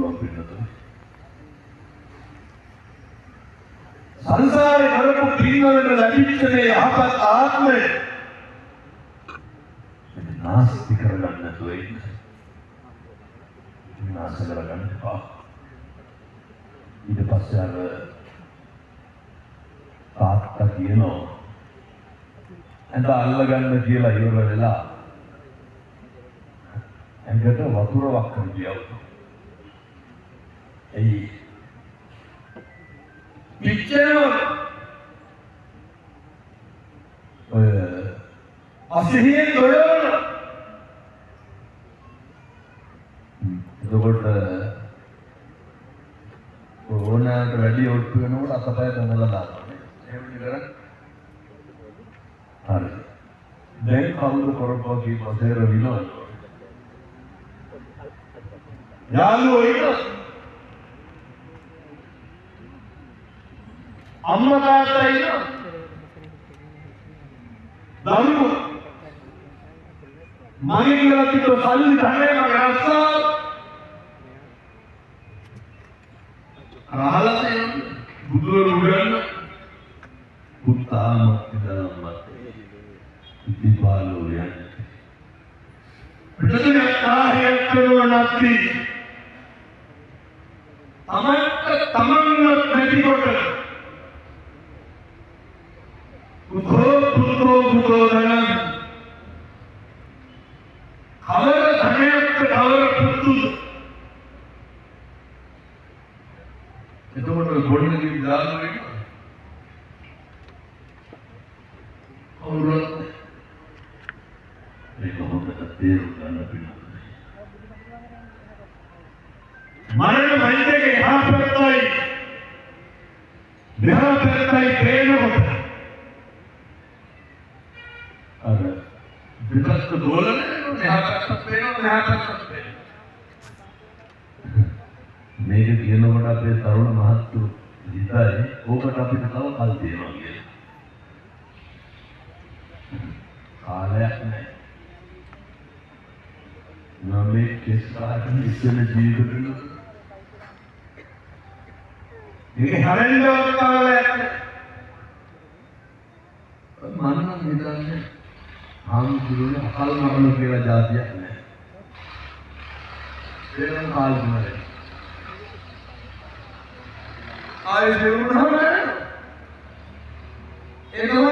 පුළුවන් වෙනවා. සංසාරේ කරපු පින්වලට ලැබිච්ච මේ යහපත් ආත්මය නාස්ති කරගන්න නැතුව ඉන්න. විනාශ කරගන්න එපා. ඊට පස්සේ අර තාත්තා කියනවා ඇඳ අල්ලගන්න කියලා ඉවර වෙලා ඇඟට වතුර වක්කන කියවුවා. එයි පිච්චෙනවා. අසහියෙන් දොඩවන. එතකොට ඕනෑමට වැඩි ඔට්ටු වෙනකොට අතපය දඟලලා දානවා. එහෙම නේද? හරි. දැන් කවුරු කරපුවා කියපුවා තේර විනෝද. යාළුවෝ ඉන්න. අම්මා තාත්තා ඉන්න. දරුවෝ මගේ කියලා තිබ්බ සල්ලි ධනෙ මගේ රස්සාව රහලා තියෙනවා. බුදුවරු උගන්න පුතාමත් ඉඳන්මත් ඉතිපාලෝ යන්නේ. පිටුනේ ආයෙත් කරනවා නැති. තමන්වත් නැතිකොට බුද්ධෝ ධනං කවර ධනයක් කවර පුතුද. එතකොට ගොඩනැගිලි දානවා වෙනවා. කවුරුත් ඒක හොඳට තේරුම් ගන්න පිළිතුරු. මරණ වෛද්‍යගේ එහා පැත්තයි මෙහා පැත්තයි පේනකොට අර විකල්ප දෝලනය එහා පැත්තත් පේනවා මෙහා පැත්තත් පේනවා. මේක කියනකොට අපේ තරුණ මහත්තු හිතයි ඕකට අපිට තව කල් තියෙනවා කියලා. කාලයක් නැහැ. නමේ කෙස්කාටම ඉස්සෙල්ල ජීවිතවල මේක හැරෙන්නවත් කාලයක් නැහැ. මම හිතන්නේ ආම්දුරේ අකල් මරණ කියලා જાතියක් නැහැ. ඒනම් කාල්මරේ ආයෙ දෙවුනම එනවා